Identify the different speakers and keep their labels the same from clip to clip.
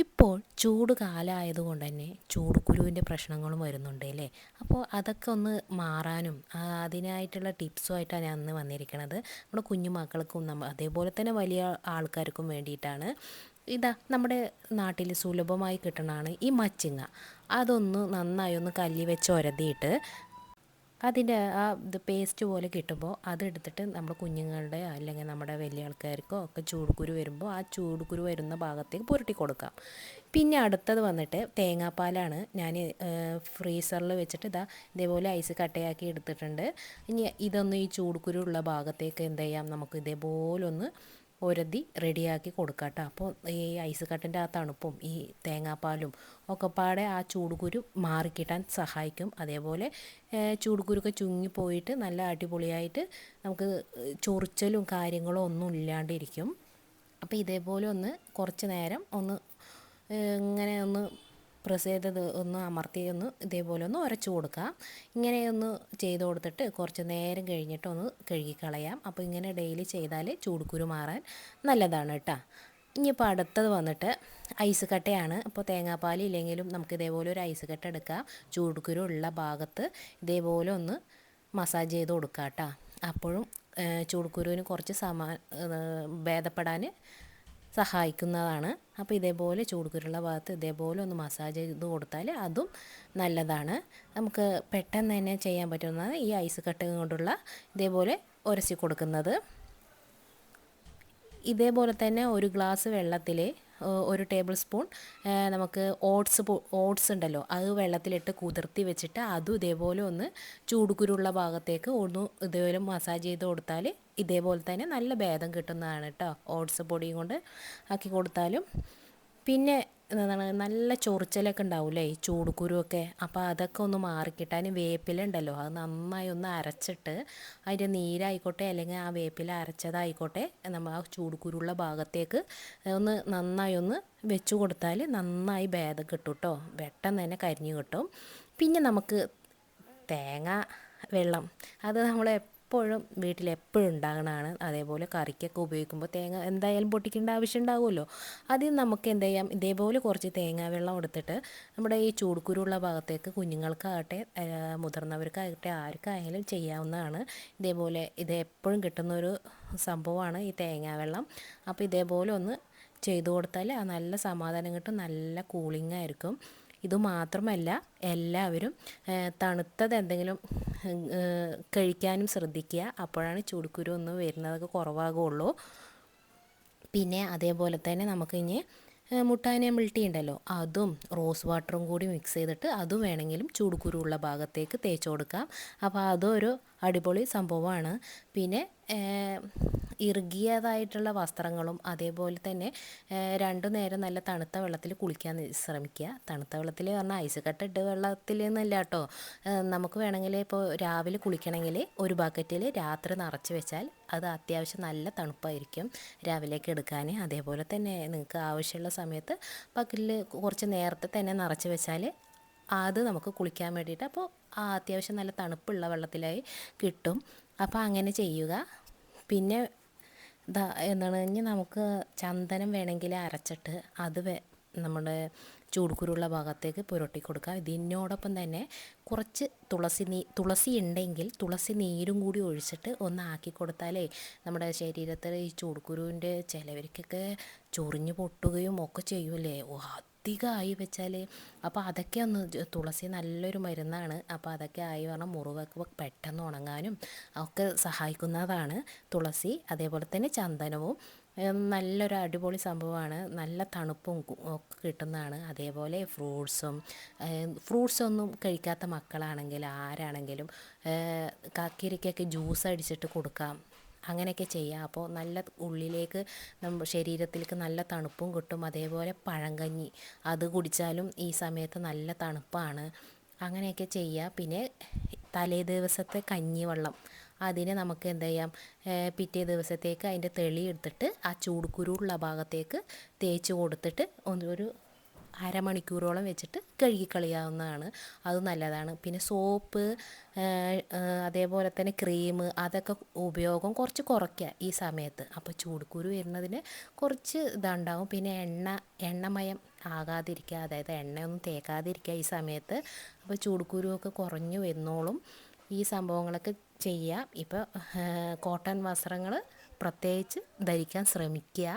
Speaker 1: ഇപ്പോൾ ചൂട് കാലമായതുകൊണ്ട് തന്നെ ചൂടുകുരുവിൻ്റെ പ്രശ്നങ്ങളും വരുന്നുണ്ട് അല്ലേ. അപ്പോൾ അതൊക്കെ ഒന്ന് മാറാനും അതിനായിട്ടുള്ള ടിപ്സുമായിട്ടാണ് ഞാൻ അന്ന് വന്നിരിക്കുന്നത്. നമ്മുടെ കുഞ്ഞു മക്കൾക്കും അതേപോലെ തന്നെ വലിയ ആൾക്കാർക്കും വേണ്ടിയിട്ടാണ്. ഇതാ നമ്മുടെ നാട്ടിൽ സുലഭമായി കിട്ടണതാണ് ഈ മച്ചിങ്ങ. അതൊന്ന് നന്നായി ഒന്ന് കല്ലി വെച്ച് ഒരതിയിട്ട് അതിൻ്റെ പേസ്റ്റ് പോലെ കിട്ടുമ്പോൾ അതെടുത്തിട്ട് നമ്മൾ കുഞ്ഞുങ്ങളുടെ അല്ലെങ്കിൽ നമ്മുടെ വലിയ ആൾക്കാർക്കോ ഒക്കെ ചൂടുകുരു വരുമ്പോൾ ആ ചൂടുകുരു വരുന്ന ഭാഗത്തേക്ക് പുരട്ടി കൊടുക്കാം. പിന്നെ അടുത്തത് വന്നിട്ട് തേങ്ങാപ്പാലാണ്. ഞാൻ ഫ്രീസറിൽ വെച്ചിട്ട് ഇതേപോലെ ഐസ് കട്ടയാക്കി എടുത്തിട്ടുണ്ട്. ഇനി ഇതൊന്ന് ഈ ചൂടുകുരു ഉള്ള ഭാഗത്തേക്ക് എന്ത് ചെയ്യാം, നമുക്ക് ഇതേപോലെ ഒന്ന് ഒരതി റെഡിയാക്കി കൊടുക്കാം കേട്ടോ. അപ്പോൾ ഈ ഐസ് കട്ടിൻ്റെ ആ തണുപ്പും ഈ തേങ്ങാപ്പാലും ഒക്കെ പാടെ ആ ചൂടുകുരു മാറിക്കിട്ടാൻ സഹായിക്കും. അതേപോലെ ചൂടുകുരുക്കെ ചുങ്ങിപ്പോയിട്ട് നല്ല അടിപൊളിയായിട്ട് നമുക്ക് ചൊറിച്ചലും കാര്യങ്ങളും ഒന്നും ഇല്ലാണ്ടിരിക്കും. അപ്പോൾ ഇതേപോലെ ഒന്ന് കുറച്ച് നേരം ഒന്ന് ഇങ്ങനെ ഒന്ന് പ്രസ് ചെയ്തത് ഒന്ന് അമർത്തി ഒന്ന് ഇതേപോലെ ഒന്ന് ഉരച്ചു കൊടുക്കാം. ഇങ്ങനെയൊന്ന് ചെയ്ത് കൊടുത്തിട്ട് കുറച്ച് നേരം കഴിഞ്ഞിട്ട് ഒന്ന് കഴുകിക്കളയാം. അപ്പോൾ ഇങ്ങനെ ഡെയിലി ചെയ്താൽ ചൂടുകുരു മാറാൻ നല്ലതാണ് കേട്ടോ. ഇനിയിപ്പോൾ അടുത്തത് വന്നിട്ട് ഐസ് കട്ടയാണ്. അപ്പോൾ തേങ്ങാപ്പാൽ ഇല്ലെങ്കിലും നമുക്ക് ഇതേപോലെ ഒരു ഐസ് കട്ട എടുക്കാം. ചൂടുകുരു ഉള്ള ഭാഗത്ത് ഇതേപോലെ ഒന്ന് മസാജ് ചെയ്ത് കൊടുക്കാം കേട്ടോ. അപ്പോഴും ചൂടുകുരുവിന് കുറച്ച് ഭേദപ്പെടാൻ സഹായിക്കുന്നതാണ്. അപ്പോൾ ഇതേപോലെ ചൂടുകുരുള്ള ഭാഗത്ത് ഇതേപോലെ ഒന്ന് മസാജ് ചെയ്ത് കൊടുത്താൽ അതും നല്ലതാണ്. നമുക്ക് പെട്ടെന്ന് തന്നെ ചെയ്യാൻ പറ്റുന്നതാണ് ഈ ഐസ് കട്ട കൊണ്ടുള്ള ഇതേപോലെ ഉരಸಿ കൊടുക്കുന്നത്. ഇതേപോലെ തന്നെ ഒരു ഗ്ലാസ് വെള്ളത്തിൽ 1 ടേബിൾ സ്പൂൺ നമുക്ക് ഓട്സ് ഉണ്ടല്ലോ, അത് വെള്ളത്തിലിട്ട് കുതിർത്തി വെച്ചിട്ട് അതും ഇതേപോലെ ഒന്ന് ചൂടുകുരുള്ള ഭാഗത്തേക്ക് ഒന്ന് ഇതേപോലെ മസാജ് ചെയ്ത് കൊടുത്താൽ ഇതേപോലെ തന്നെ നല്ല ഭേദം കിട്ടുന്നതാണ് കേട്ടോ. ഓട്സ് പൊടിയും കൊണ്ട് ആക്കി കൊടുത്താലും. പിന്നെ എന്താണ് നല്ല ചൊറിച്ചലൊക്കെ ഉണ്ടാവില്ലേ ഈ ചൂടുകുരുവൊക്കെ, അപ്പോൾ അതൊക്കെ ഒന്ന് മാറിക്കിട്ടാൻ വേപ്പില ഉണ്ടല്ലോ അത് നന്നായി ഒന്ന് അരച്ചിട്ട് അതിൻ്റെ നീരായിക്കോട്ടെ അല്ലെങ്കിൽ ആ വേപ്പില അരച്ചതായിക്കോട്ടെ നമ്മൾ ആ ചൂടുകുരുള്ള ഭാഗത്തേക്ക് ഒന്ന് നന്നായി ഒന്ന് വെച്ച് കൊടുത്താൽ നന്നായി ഭേദം കിട്ടും കേട്ടോ. പെട്ടെന്ന് തന്നെ കരിഞ്ഞ് കിട്ടും. പിന്നെ നമുക്ക് തേങ്ങ വെള്ളം അത് നമ്മൾ എപ്പോഴും വീട്ടിലെപ്പോഴും ഉണ്ടാകണതാണ്. അതേപോലെ കറിക്കൊക്കെ ഉപയോഗിക്കുമ്പോൾ തേങ്ങ എന്തായാലും പൊട്ടിക്കേണ്ട ആവശ്യം ഉണ്ടാകുമല്ലോ. അതിന് നമുക്ക് എന്ത് ചെയ്യാം, ഇതേപോലെ കുറച്ച് തേങ്ങ വെള്ളം എടുത്തിട്ട് നമ്മുടെ ഈ ചൂടുകുരുള്ള ഭാഗത്തേക്ക് കുഞ്ഞുങ്ങൾക്കാകട്ടെ മുതിർന്നവർക്കാകട്ടെ ആർക്കായാലും ചെയ്യാവുന്നതാണ്. ഇതേപോലെ ഇത് എപ്പോഴും കിട്ടുന്നൊരു സംഭവമാണ് ഈ തേങ്ങ വെള്ളം. അപ്പോൾ ഇതേപോലെ ഒന്ന് ചെയ്തു കൊടുത്താൽ നല്ല സമാധാനം കിട്ടും, നല്ല കൂളിംഗ് ആയിരിക്കും. ഇതുമാത്രമല്ല എല്ലാവരും തണുത്തത് എന്തെങ്കിലും കഴിക്കാനും ശ്രദ്ധിക്കുക. അപ്പോഴാണ് ചൂടുകുരു ഒന്ന് വരുന്നതൊക്കെ കുറവാകുള്ളൂ. പിന്നെ അതേപോലെ തന്നെ നമുക്കിനി മുട്ടാനെ മിൽട്ടി ഉണ്ടല്ലോ അതും റോസ് വാട്ടറും കൂടി മിക്സ് ചെയ്തിട്ട് അതും വേണമെങ്കിലും ചൂടുകുരുള്ള ഭാഗത്തേക്ക് തേച്ച് കൊടുക്കാം. അപ്പോൾ അതൊരു അടിപൊളി സംഭവമാണ്. പിന്നെ ഇറുകിയതായിട്ടുള്ള വസ്ത്രങ്ങളും അതേപോലെ തന്നെ 2 നേരം നല്ല തണുത്ത വെള്ളത്തിൽ കുളിക്കാൻ ശ്രമിക്കുക. തണുത്ത വെള്ളത്തിൽ പറഞ്ഞാൽ ഐസ് കട്ട ഇട്ട് വെള്ളത്തിൽ എന്നല്ല കേട്ടോ. നമുക്ക് വേണമെങ്കിൽ ഇപ്പോൾ രാവിലെ കുളിക്കണമെങ്കിൽ ഒരു ബക്കറ്റിൽ രാത്രി നിറച്ച് വെച്ചാൽ അത് അത്യാവശ്യം നല്ല തണുപ്പായിരിക്കും രാവിലേക്ക് എടുക്കാൻ. അതേപോലെ തന്നെ നിങ്ങൾക്ക് ആവശ്യമുള്ള സമയത്ത് ബക്കറ്റിൽ കുറച്ച് നേരത്തെ തന്നെ നിറച്ച് വെച്ചാൽ അത് നമുക്ക് കുളിക്കാൻ വേണ്ടിയിട്ട് അപ്പോൾ അത്യാവശ്യം നല്ല തണുപ്പുള്ള വെള്ളത്തിലായി കിട്ടും. അപ്പോൾ അങ്ങനെ ചെയ്യുക. പിന്നെ എന്താണ് ഇനി നമുക്ക് ചന്ദനം വേണമെങ്കിൽ അരച്ചിട്ട് അത് നമ്മുടെ ചൂടുകുരുള്ള ഭാഗത്തേക്ക് പുരട്ടി കൊടുക്കുക. ഇതിനോടൊപ്പം തന്നെ കുറച്ച് തുളസി ഉണ്ടെങ്കിൽ തുളസി നീരും കൂടി ഒഴിച്ചിട്ട് ഒന്ന് ആക്കി കൊടുത്താലേ നമ്മുടെ ശരീരത്തിൽ ഈ ചൂടുകുരുവിൻ്റെ ചിലവർക്കൊക്കെ ചൊറിഞ്ഞ് പൊട്ടുകയും ഒക്കെ ചെയ്യുമല്ലേ, അധികമായി വെച്ചാൽ. അപ്പോൾ അതൊക്കെ ഒന്ന് തുളസി നല്ലൊരു മരുന്നാണ്. അപ്പോൾ അതൊക്കെ ആയി പറഞ്ഞാൽ മുറിവൊക്കെ പെട്ടെന്ന് ഉണങ്ങാനും ഒക്കെ സഹായിക്കുന്നതാണ് തുളസി. അതേപോലെ തന്നെ ചന്ദനവും നല്ലൊരു അടിപൊളി സംഭവമാണ്, നല്ല തണുപ്പും ഒക്കെ കിട്ടുന്നതാണ്. അതേപോലെ ഫ്രൂട്ട്സൊന്നും കഴിക്കാത്ത മക്കളാണെങ്കിൽ ആരാണെങ്കിലും കക്കിരിക്കൊക്കെ ജ്യൂസ് അടിച്ചിട്ട് കൊടുക്കാം, അങ്ങനെയൊക്കെ ചെയ്യാം. അപ്പോൾ നല്ല ഉള്ളിലേക്ക് ശരീരത്തിലേക്ക് നല്ല തണുപ്പും കിട്ടും. അതേപോലെ പഴങ്കഞ്ഞി അത് കുടിച്ചാലും ഈ സമയത്ത് നല്ല തണുപ്പാണ്, അങ്ങനെയൊക്കെ ചെയ്യുക. പിന്നെ തലേ ദിവസത്തെ കഞ്ഞിവെള്ളം അതിനെ നമുക്ക് എന്ത് ചെയ്യാം, പിറ്റേ ദിവസത്തേക്ക് അതിൻ്റെ തെളി എടുത്തിട്ട് ആ ചൂടുകുരുള്ള ഭാഗത്തേക്ക് തേച്ച് കൊടുത്തിട്ട് ഒരു അരമണിക്കൂറോളം വെച്ചിട്ട് കഴുകിക്കളയാവുന്നതാണ്. അത് നല്ലതാണ്. പിന്നെ സോപ്പ്, അതേപോലെ തന്നെ ക്രീം, അതൊക്കെ ഉപയോഗം കുറച്ച് കുറയ്ക്കുക ഈ സമയത്ത്. അപ്പോൾ ചൂടുകുരു വരുന്നതിന് കുറച്ച് ഇതുണ്ടാവും. പിന്നെ എണ്ണമയം ആകാതിരിക്കുക, അതായത് എണ്ണയൊന്നും തേക്കാതിരിക്കുക ഈ സമയത്ത്. അപ്പോൾ ചൂടുകുരുവൊക്കെ കുറഞ്ഞു വരുന്നോളും. ഈ സംഭവങ്ങളൊക്കെ ചെയ്യുക. ഇപ്പോൾ കോട്ടൺ വസ്ത്രങ്ങൾ പ്രത്യേകിച്ച് ധരിക്കാൻ ശ്രമിക്കുക.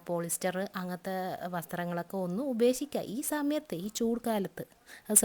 Speaker 1: പോളിസ്റ്റർ അങ്ങനത്തെ വസ്ത്രങ്ങളൊക്കെ ഒന്ന് ഉപേക്ഷിക്കുക ഈ സമയത്ത്, ഈ ചൂട് കാലത്ത്. അത്